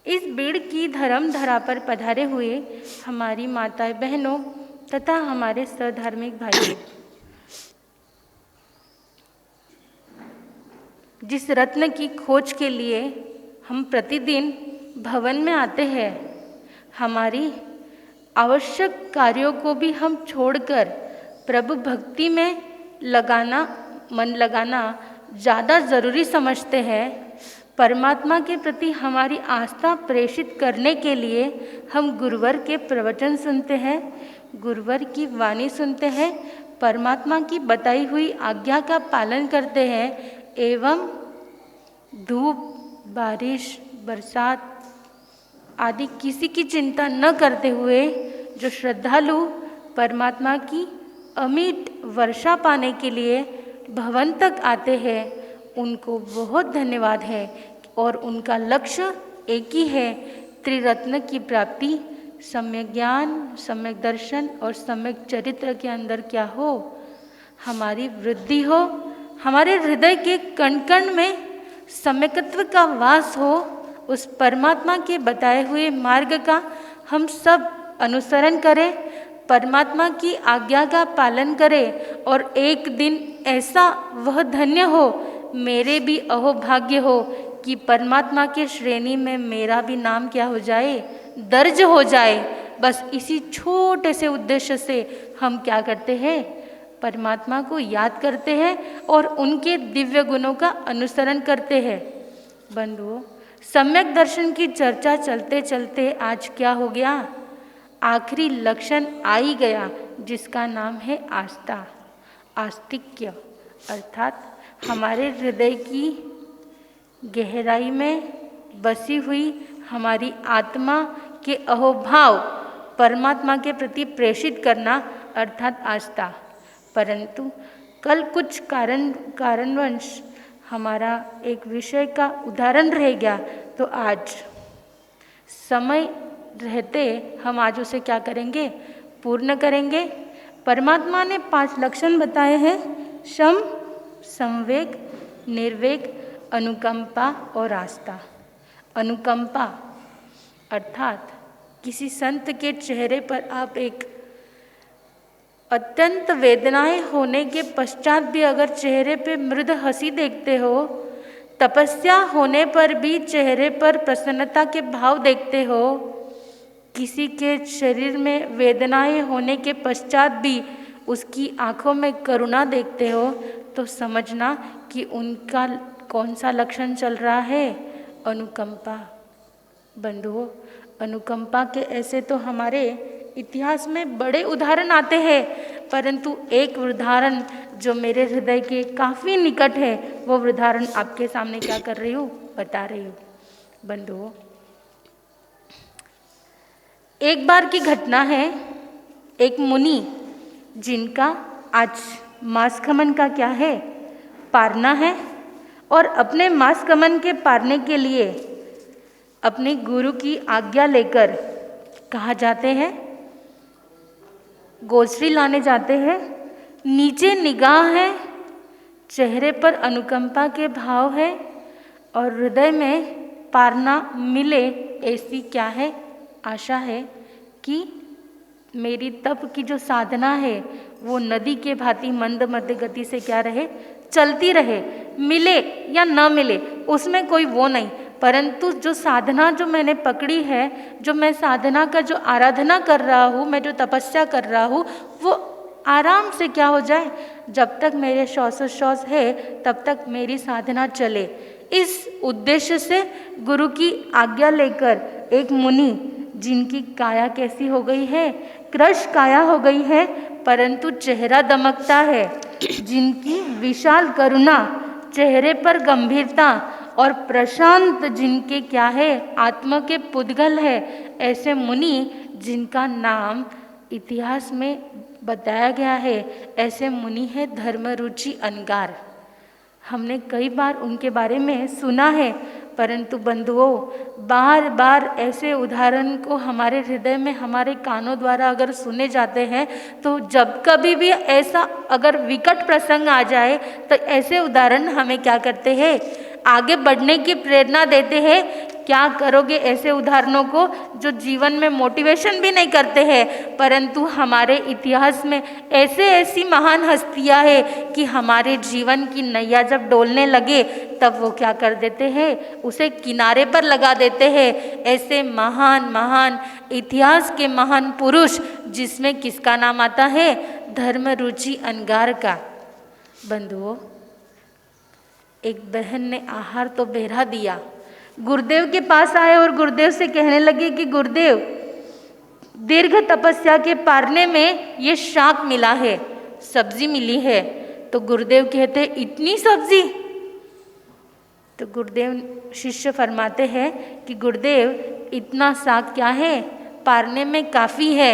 इस बीड़ की धर्म धरा पर पधारे हुए हमारी माताएं बहनों तथा हमारे सधार्मिक भाइयों, जिस रत्न की खोज के लिए हम प्रतिदिन भवन में आते हैं, हमारी आवश्यक कार्यों को भी हम छोड़कर प्रभु भक्ति में मन लगाना ज़्यादा ज़रूरी समझते हैं। परमात्मा के प्रति हमारी आस्था प्रेषित करने के लिए हम गुरुवर के प्रवचन सुनते हैं, गुरुवर की वाणी सुनते हैं, परमात्मा की बताई हुई आज्ञा का पालन करते हैं एवं धूप, बारिश, बरसात आदि किसी की चिंता न करते हुए जो श्रद्धालु परमात्मा की अमिट वर्षा पाने के लिए भवन तक आते हैं, उनको बहुत धन्यवाद है। और उनका लक्ष्य एक ही है, त्रिरत्न की प्राप्ति, सम्यक ज्ञान, सम्यक दर्शन और सम्यक चरित्र के अंदर क्या हो, हमारी वृद्धि हो, हमारे हृदय के कण कण में सम्यकत्व का वास हो। उस परमात्मा के बताए हुए मार्ग का हम सब अनुसरण करें, परमात्मा की आज्ञा का पालन करें और एक दिन ऐसा वह धन्य हो, मेरे भी अहोभाग्य हो कि परमात्मा के श्रेणी में मेरा भी नाम क्या हो जाए, दर्ज हो जाए। बस इसी छोटे से उद्देश्य से हम क्या करते हैं, परमात्मा को याद करते हैं और उनके दिव्य गुणों का अनुसरण करते हैं। बंधुओं, सम्यक दर्शन की चर्चा चलते चलते आज क्या हो गया, आखिरी लक्षण आ ही गया, जिसका नाम है आस्था, आस्तिक्य, अर्थात हमारे हृदय की गहराई में बसी हुई हमारी आत्मा के अहोभाव परमात्मा के प्रति प्रेषित करना, अर्थात आस्था। परंतु कल कुछ कारणवश हमारा एक विषय का उदाहरण रह गया, तो आज समय रहते हम आज उसे क्या करेंगे, पूर्ण करेंगे। परमात्मा ने 5 लक्षण बताए हैं, शम, संवेग, निर्वेग, अनुकंपा और आस्था। अनुकंपा अर्थात किसी संत के चेहरे पर आप एक अत्यंत वेदनाएं होने के पश्चात भी अगर चेहरे पे मृदु हंसी देखते हो, तपस्या होने पर भी चेहरे पर प्रसन्नता के भाव देखते हो, किसी के शरीर में वेदनाएं होने के पश्चात भी उसकी आंखों में करुणा देखते हो, तो समझना कि उनका कौन सा लक्षण चल रहा है, अनुकंपा। बंधुओं, अनुकंपा के ऐसे तो हमारे इतिहास में बड़े उदाहरण आते हैं, परंतु एक उदाहरण जो मेरे हृदय के काफ़ी निकट है, वो उदाहरण आपके सामने क्या कर रही हूँ, बता रही हूँ। बंधुओं, एक बार की घटना है, एक मुनि जिनका आज मासकमन का क्या है, पारना है, और अपने मासकमन के पारने के लिए अपने गुरु की आज्ञा लेकर कहाँ जाते हैं, गोश्री लाने जाते हैं। नीचे निगाह है, चेहरे पर अनुकंपा के भाव है और हृदय में पारना मिले ऐसी क्या है, आशा है कि मेरी तप की जो साधना है वो नदी के भांति मंद मध्य गति से क्या रहे, चलती रहे, मिले या न मिले उसमें कोई वो नहीं, परंतु जो साधना जो मैंने पकड़ी है, जो मैं साधना का जो आराधना कर रहा हूँ, मैं जो तपस्या कर रहा हूँ, वो आराम से क्या हो जाए, जब तक मेरे श्वासोच्छ्वास है तब तक मेरी साधना चले। इस उद्देश्य से गुरु की आज्ञा लेकर एक मुनि जिनकी काया कैसी हो गई है, कृश काया हो गई है, परंतु चेहरा दमकता है, जिनकी विशाल करुणा, चेहरे पर गंभीरता और प्रशांत जिनके क्या है, आत्मा के पुद्गल है, ऐसे मुनि जिनका नाम इतिहास में बताया गया है, ऐसे मुनि है धर्मरुचि अनगार। हमने कई बार उनके बारे में सुना है, परंतु बंधुओं, बार बार ऐसे उदाहरण को हमारे हृदय में हमारे कानों द्वारा अगर सुने जाते हैं, तो जब कभी भी ऐसा अगर विकट प्रसंग आ जाए तो ऐसे उदाहरण हमें क्या करते हैं, आगे बढ़ने की प्रेरणा देते हैं क्या करोगे ऐसे उदाहरणों को जो जीवन में मोटिवेशन भी नहीं करते हैं, परंतु हमारे इतिहास में ऐसे ऐसी महान हस्तियां हैं कि हमारे जीवन की नैया जब डोलने लगे तब वो क्या कर देते हैं, उसे किनारे पर लगा देते हैं। ऐसे महान महान इतिहास के महान पुरुष जिसमें किसका नाम आता है, धर्म रुचि अंगार का। बंधुओं, एक बहन ने आहार तो बेरा दिया, गुरुदेव के पास आए और गुरुदेव से कहने लगे कि गुरुदेव, दीर्घ तपस्या के पारने में ये शाक मिला है, सब्जी मिली है। तो गुरुदेव कहते इतनी सब्जी? तो गुरुदेव शिष्य फरमाते हैं कि गुरुदेव इतना साग क्या है, पारने में काफ़ी है।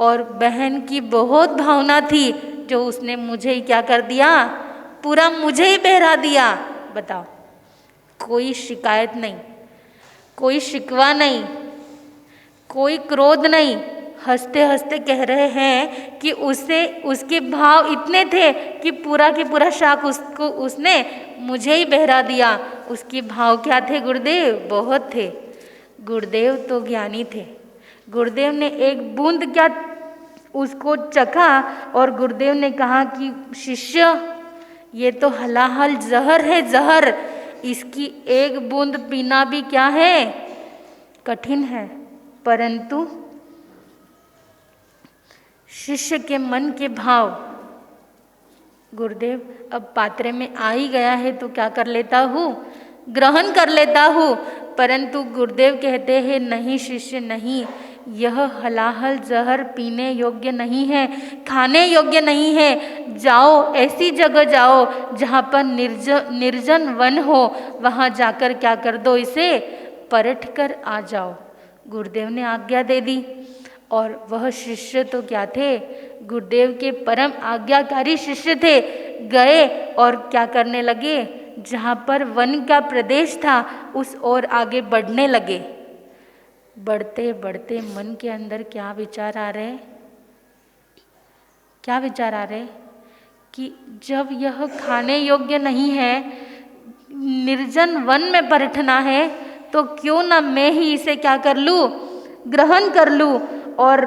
और बहन की बहुत भावना थी जो उसने मुझे ही क्या कर दिया, पूरा मुझे ही बहरा दिया। बताओ, कोई शिकायत नहीं, कोई शिकवा नहीं, कोई क्रोध नहीं, हंसते हंसते कह रहे हैं कि उसके भाव इतने थे कि पूरा के पूरा शाक उसने मुझे ही बहरा दिया। उसके भाव क्या थे गुरुदेव? बहुत थे। गुरुदेव तो ज्ञानी थे। गुरुदेव ने एक बूंद क्या उसको चखा और गुरुदेव ने कहा कि शिष्य, ये तो हलाहल जहर है, जहर। इसकी एक बूंद पीना भी क्या है, कठिन है। परंतु शिष्य के मन के भाव, गुरुदेव अब पात्रे में आ ही गया है तो क्या कर लेता हूँ, ग्रहण कर लेता हूँ। परंतु गुरुदेव कहते हैं नहीं शिष्य नहीं, यह हलाहल जहर पीने योग्य नहीं है, खाने योग्य नहीं है। जाओ, ऐसी जगह जाओ जहाँ पर निर्जन वन हो, वहाँ जाकर क्या कर दो, इसे परख कर आ जाओ। गुरुदेव ने आज्ञा दे दी और वह शिष्य तो क्या थे, गुरुदेव के परम आज्ञाकारी शिष्य थे। गए और क्या करने लगे, जहाँ पर वन का प्रदेश था उस ओर आगे बढ़ने लगे। बढ़ते बढ़ते मन के अंदर क्या विचार आ रहे, क्या विचार आ रहे कि जब यह खाने योग्य नहीं है, निर्जन वन में परखना है, तो क्यों ना मैं ही इसे क्या कर लूँ, ग्रहण कर लूँ। और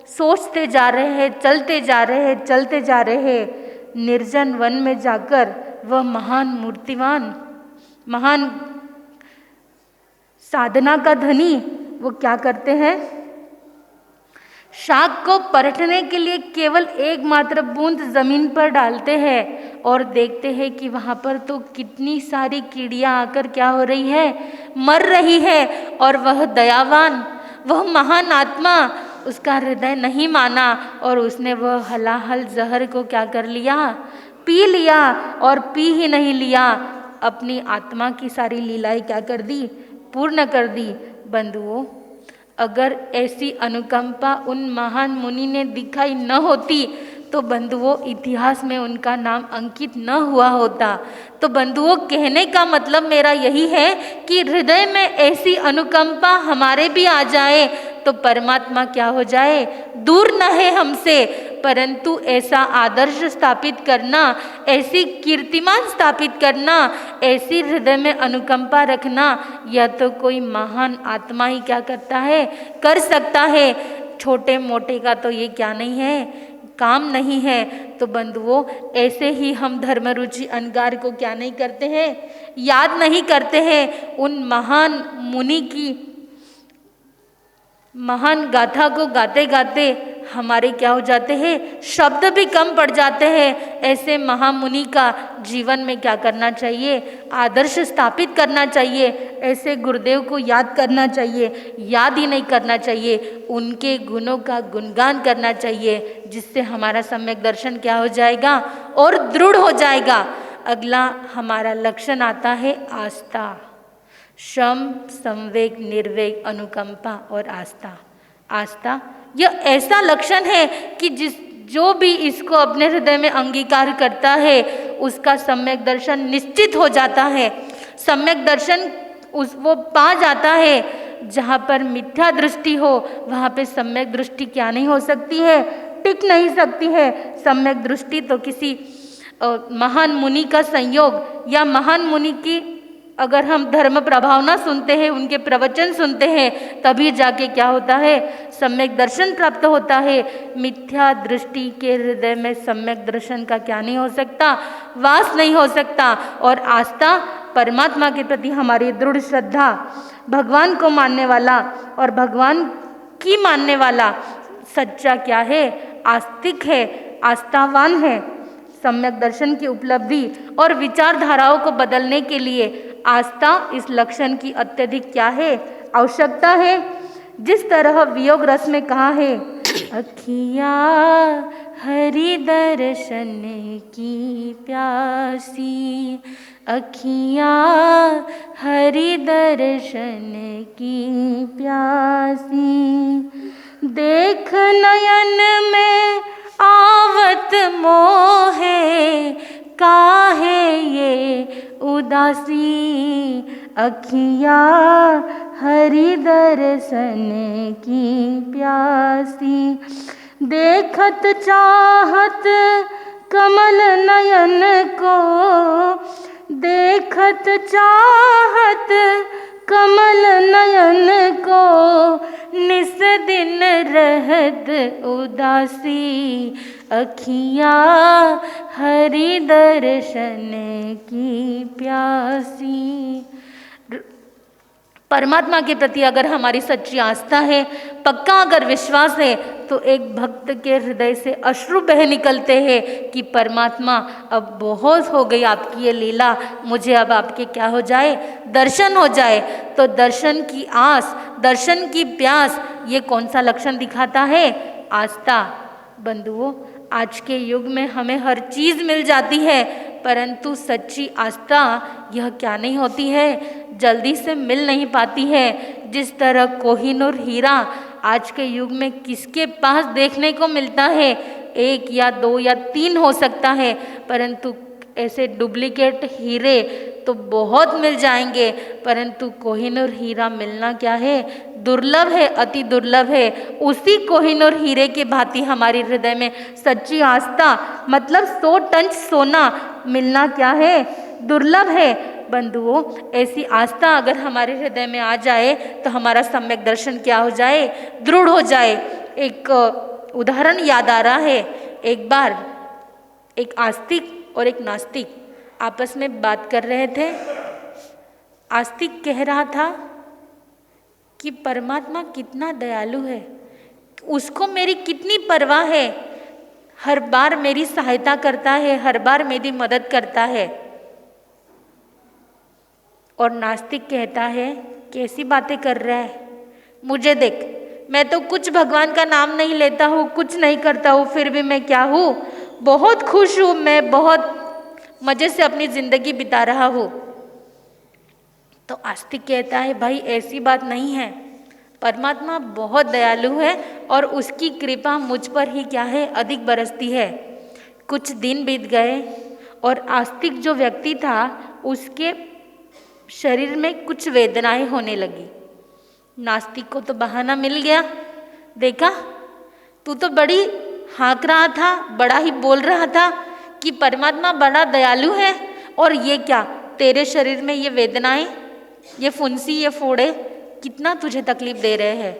सोचते जा रहे हैं, चलते जा रहे हैं, चलते जा रहे हैं। निर्जन वन में जाकर वह महान मूर्तिवान, महान साधना का धनी, वो क्या करते हैं, शाक को परखने के लिए केवल एकमात्र बूंद जमीन पर डालते हैं और देखते हैं कि वहाँ पर तो कितनी सारी कीड़ियाँ आकर क्या हो रही है, मर रही है। और वह दयावान, वह महान आत्मा, उसका हृदय नहीं माना और उसने वह हलाहल जहर को क्या कर लिया, पी लिया। और पी ही नहीं लिया, अपनी आत्मा की सारी लीलाएं क्या कर दी, पूर्ण कर दी। बंधुओं, अगर ऐसी अनुकंपा उन महान मुनि ने दिखाई न होती तो बंधुओं इतिहास में उनका नाम अंकित न हुआ होता। तो बंधुओं, कहने का मतलब मेरा यही है कि हृदय में ऐसी अनुकंपा हमारे भी आ जाए तो परमात्मा क्या हो जाए, दूर न है हमसे। परंतु ऐसा आदर्श स्थापित करना, ऐसी कीर्तिमान स्थापित करना, ऐसी हृदय में अनुकंपा रखना, यह तो कोई महान आत्मा ही क्या करता है, कर सकता है। छोटे मोटे का तो ये क्या नहीं है, काम नहीं है। तो बंधुओं, ऐसे ही हम धर्म रुचि अंगार को क्या नहीं करते हैं, याद नहीं करते हैं। उन महान मुनि की महान गाथा को गाते गाते हमारे क्या हो जाते हैं, शब्द भी कम पड़ जाते हैं। ऐसे महामुनि का जीवन में क्या करना चाहिए, आदर्श स्थापित करना चाहिए। ऐसे गुरुदेव को याद करना चाहिए, याद ही नहीं करना चाहिए, उनके गुणों का गुणगान करना चाहिए, जिससे हमारा सम्यक दर्शन क्या हो जाएगा और दृढ़ हो जाएगा। अगला हमारा लक्षण आता है आस्था, शम, संवेग, निर्वेग, अनुकंपा और आस्था। आस्था यह ऐसा लक्षण है कि जो भी इसको अपने हृदय में अंगीकार करता है उसका सम्यक दर्शन निश्चित हो जाता है। सम्यक दर्शन वो पा जाता है। जहाँ पर मिथ्या दृष्टि हो वहाँ पे सम्यक दृष्टि क्या नहीं हो सकती है, टिक नहीं सकती है। सम्यक दृष्टि तो किसी महान मुनि का संयोग या महान मुनि की अगर हम धर्म प्रभावना सुनते हैं, उनके प्रवचन सुनते हैं, तभी जाके क्या होता है, सम्यक दर्शन प्राप्त होता है। मिथ्या दृष्टि के हृदय में सम्यक दर्शन का क्या नहीं हो सकता, वास नहीं हो सकता। और आस्था, परमात्मा के प्रति हमारी दृढ़ श्रद्धा, भगवान को मानने वाला और भगवान की मानने वाला सच्चा क्या है, आस्तिक है, आस्थावान है। सम्यक दर्शन की उपलब्धि और विचारधाराओं को बदलने के लिए आस्था इस लक्षण की अत्यधिक क्या है, आवश्यकता है। जिस तरह वियोग रस में कहा है, अखियाँ हरि दर्शन की प्यासी, अखियाँ हरि दर्शन की प्यासी, देख नयन में आवत मोहे, काहे ये उदासी, अखियाँ हरि दर्शन की प्यासी, देखत चाहत कमल नयन को, देखत चाहत कमल नयन को, निस दिन रहत उदासी, अखियाँ हरि दर्शन की प्यासी। परमात्मा के प्रति अगर हमारी सच्ची आस्था है, पक्का अगर विश्वास है, तो एक भक्त के हृदय से अश्रु बह निकलते हैं कि परमात्मा अब बहुत हो गई आपकी ये लीला, मुझे अब आपके क्या हो जाए, दर्शन हो जाए। तो दर्शन की आस, दर्शन की प्यास, ये कौन सा लक्षण दिखाता है, आस्था। बंधुओं, आज के युग में हमें हर चीज़ मिल जाती है, परंतु सच्ची आस्था यह क्या नहीं होती है, जल्दी से मिल नहीं पाती है। जिस तरह कोहिनूर हीरा आज के युग में किसके पास देखने को मिलता है, एक या दो या तीन हो सकता है, परंतु ऐसे डुप्लीकेट हीरे तो बहुत मिल जाएंगे, परंतु कोहिनूर हीरा मिलना क्या है, दुर्लभ है, अति दुर्लभ है। उसी कोहिनूर हीरे के भांति हमारे हृदय में सच्ची आस्था, मतलब 100 टन सोना मिलना क्या है, दुर्लभ है। बंधुओं, ऐसी आस्था अगर हमारे हृदय में आ जाए तो हमारा सम्यक दर्शन क्या हो जाए, दृढ़ हो जाए। एक उदाहरण याद आ रहा है, एक बार एक आस्तिक और एक नास्तिक आपस में बात कर रहे थे। आस्तिक कह रहा था कि परमात्मा कितना दयालु है, उसको मेरी कितनी परवाह है, हर बार मेरी सहायता करता है, हर बार मेरी मदद करता है। और नास्तिक कहता है, कैसी बातें कर रहा है, मुझे देख, मैं तो कुछ भगवान का नाम नहीं लेता हूँ, कुछ नहीं करता हूँ, फिर भी मैं क्या हूँ, बहुत खुश हूँ, मैं बहुत मज़े से अपनी ज़िंदगी बिता रहा हूँ। तो आस्तिक कहता है, भाई ऐसी बात नहीं है, परमात्मा बहुत दयालु है और उसकी कृपा मुझ पर ही क्या है, अधिक बरसती है। कुछ दिन बीत गए और आस्तिक जो व्यक्ति था उसके शरीर में कुछ वेदनाएं होने लगी। नास्तिक को तो बहाना मिल गया, देखा तू तो बड़ी हाँक रहा था, बड़ा ही बोल रहा था कि परमात्मा बड़ा दयालु है, और ये क्या, तेरे शरीर में ये वेदनाएं, ये फुंसी, ये फोड़े कितना तुझे तकलीफ दे रहे हैं।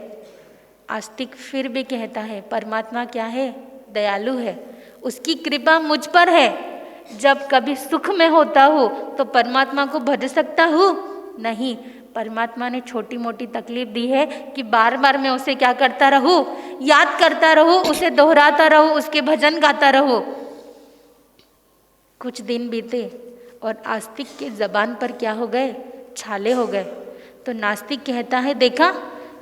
आस्तिक फिर भी कहता है, परमात्मा क्या है, दयालु है, उसकी कृपा मुझ पर है। जब कभी सुख में होता हूँ तो परमात्मा को भज सकता हूँ, नहीं, परमात्मा ने छोटी मोटी तकलीफ दी है कि बार बार मैं उसे क्या करता रहूँ, याद करता रहूँ, उसे दोहराता रहूँ, उसके भजन गाता रहूँ। कुछ दिन बीते और आस्तिक के जबान पर क्या हो गए, छाले हो गए। तो नास्तिक कहता है, देखा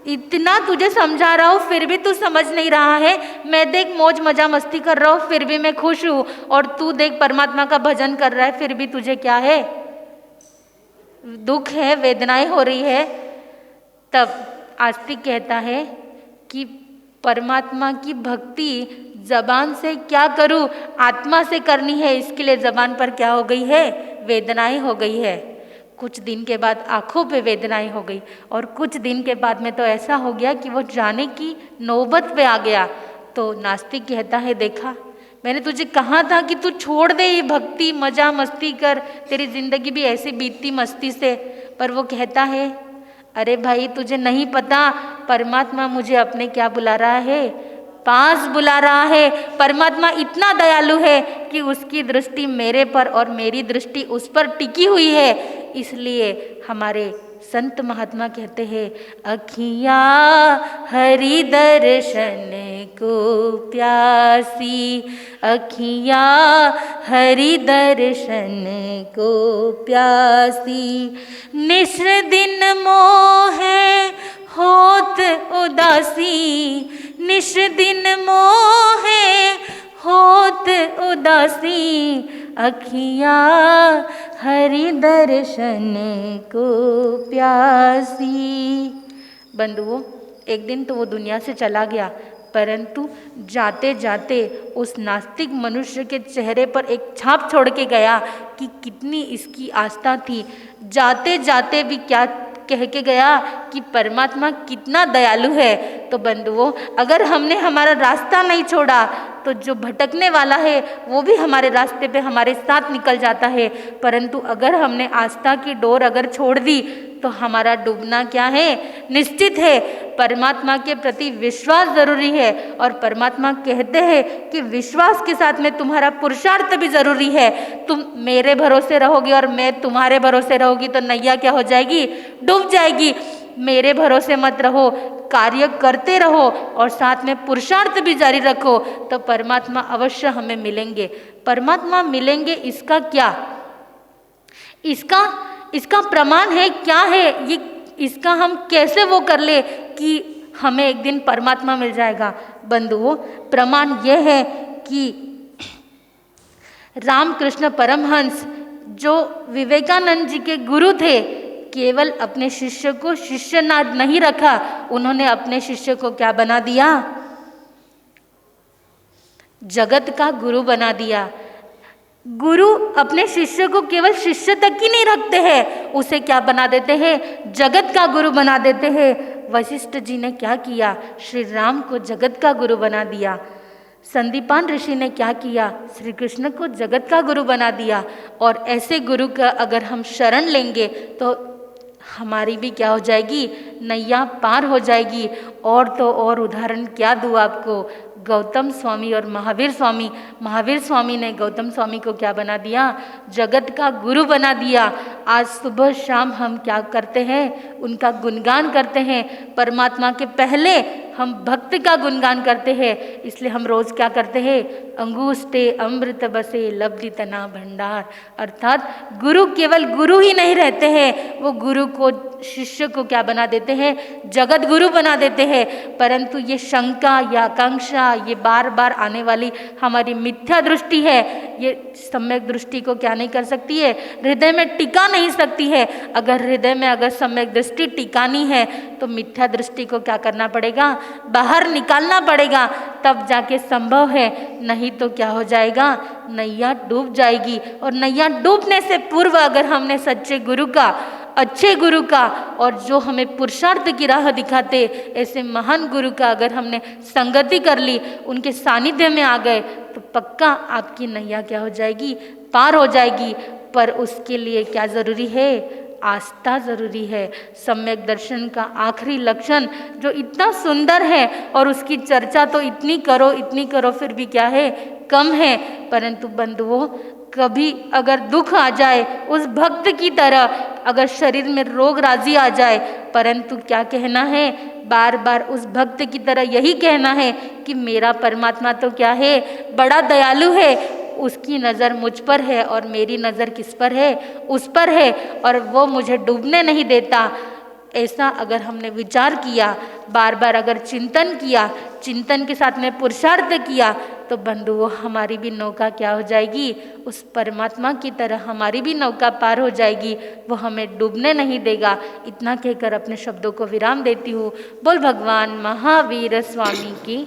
इतना तुझे समझा रहा हूँ फिर भी तू समझ नहीं रहा है, मैं देख मौज मजा मस्ती कर रहा हूँ फिर भी मैं खुश हूँ, और तू देख परमात्मा का भजन कर रहा है फिर भी तुझे क्या है, दुख है, वेदनाएं हो रही है। तब आस्तिक कहता है कि परमात्मा की भक्ति जबान से क्या करूँ, आत्मा से करनी है, इसके लिए जबान पर क्या हो गई है, वेदनाएं हो गई है। कुछ दिन के बाद आंखों पे वेदनाएं हो गई, और कुछ दिन के बाद में तो ऐसा हो गया कि वो जाने की नौबत पे आ गया। तो नास्तिक कहता है, देखा मैंने तुझे कहा था कि तू छोड़ दे ये भक्ति, मजा मस्ती कर, तेरी जिंदगी भी ऐसे बीतती मस्ती से। पर वो कहता है, अरे भाई तुझे नहीं पता परमात्मा मुझे अपने क्या बुला रहा है, पास बुला रहा है। परमात्मा इतना दयालु है कि उसकी दृष्टि मेरे पर और मेरी दृष्टि उस पर टिकी हुई है। इसलिए हमारे संत महात्मा कहते हैं, अखियाँ हरि दर्शन को प्यासी, अखियाँ हरि दर्शन को प्यासी, निश दिन मोहे होत उदासी, निश दिन मोहे होत उदासी, अखियाँ हरि दर्शन को प्यासी। बंधुओं, एक दिन तो वो दुनिया से चला गया, परंतु जाते जाते उस नास्तिक मनुष्य के चेहरे पर एक छाप छोड़ के गया कि कितनी इसकी आस्था थी। जाते जाते भी क्या कह के गया कि परमात्मा कितना दयालु है। तो बंधुओं, अगर हमने हमारा रास्ता नहीं छोड़ा तो जो भटकने वाला है वो भी हमारे रास्ते पे हमारे साथ निकल जाता है। परंतु अगर हमने आस्था की डोर अगर छोड़ दी तो हमारा डूबना क्या है, निश्चित है। परमात्मा के प्रति विश्वास जरूरी है, और परमात्मा कहते हैं कि विश्वास के साथ में तुम्हारा पुरुषार्थ भी जरूरी है। तुम मेरे भरोसे रहोगे और मैं तुम्हारे भरोसे रहूंगी तो नैया क्या हो जाएगी, डूब जाएगी। मेरे भरोसे मत रहो, कार्य करते रहो और साथ में पुरुषार्थ भी जारी रखो, तो परमात्मा अवश्य हमें मिलेंगे। परमात्मा मिलेंगे इसका क्या, इसका प्रमाण है क्या है, ये इसका हम कैसे वो कर ले कि हमें एक दिन परमात्मा मिल जाएगा। बंधुओं, प्रमाण यह है कि रामकृष्ण परमहंस जो विवेकानंद जी के गुरु थे, केवल अपने शिष्य को शिष्यनाद नहीं रखा, उन्होंने अपने शिष्य को क्या बना दिया, जगत का गुरु बना दिया। गुरु अपने शिष्य को केवल शिष्य तक ही नहीं रखते हैं, उसे क्या बना देते हैं, जगत का गुरु बना देते हैं। वशिष्ठ जी ने क्या किया, श्री राम को जगत का गुरु बना दिया। संदीपान ऋषि ने क्या किया, श्री कृष्ण को जगत का गुरु बना दिया। और ऐसे गुरु का अगर हम शरण लेंगे तो हमारी भी क्या हो जाएगी, नैया पार हो जाएगी। और तो और उदाहरण क्या दूँ आपको, गौतम स्वामी और महावीर स्वामी। महावीर स्वामी ने गौतम स्वामी को क्या बना दिया, जगत का गुरु बना दिया। आज सुबह शाम हम क्या करते हैं, उनका गुणगान करते हैं। परमात्मा के पहले हम भक्त का गुणगान करते हैं, इसलिए हम रोज क्या करते हैं, अंगूष्टे अमृत बसे लब्धि तना भंडार। अर्थात गुरु केवल गुरु ही नहीं रहते हैं, वो गुरु को, शिष्य को क्या बना देते हैं, जगत गुरु बना देते हैं। परंतु ये शंका या आकांक्षा, ये बार बार आने वाली हमारी मिथ्या दृष्टि है, ये सम्यक दृष्टि को क्या नहीं कर सकती है, हृदय में टिका नहीं सकती है। अगर हृदय में अगर सम्यक दृष्टि टिकानी है तो मिथ्या दृष्टि को क्या करना पड़ेगा, बाहर निकालना पड़ेगा, तब जाके संभव है। नहीं तो क्या हो जाएगा, नैया डूब जाएगी। और नैया डूबने से पूर्व अगर हमने सच्चे गुरु का, अच्छे गुरु का, और जो हमें पुरुषार्थ की राह दिखाते ऐसे महान गुरु का अगर हमने संगति कर ली, उनके सानिध्य में आ गए, तो पक्का आपकी नैया क्या हो जाएगी, पार हो जाएगी। पर उसके लिए क्या जरूरी है, आस्था जरूरी है। सम्यक दर्शन का आखिरी लक्षण जो इतना सुंदर है और उसकी चर्चा तो इतनी करो फिर भी क्या है, कम है। परंतु बंधुओं, कभी अगर दुख आ जाए उस भक्त की तरह, अगर शरीर में रोग राजी आ जाए, परंतु क्या कहना है, बार बार उस भक्त की तरह यही कहना है कि मेरा परमात्मा तो क्या है, बड़ा दयालु है, उसकी नज़र मुझ पर है और मेरी नज़र किस पर है, उस पर है, और वो मुझे डूबने नहीं देता। ऐसा अगर हमने विचार किया, बार बार अगर चिंतन किया, चिंतन के साथ में पुरुषार्थ किया, तो बंधुओं हमारी भी नौका क्या हो जाएगी, उस परमात्मा की तरह हमारी भी नौका पार हो जाएगी, वो हमें डूबने नहीं देगा। इतना कहकर अपने शब्दों को विराम देती हूँ। बोल भगवान महावीर स्वामी की।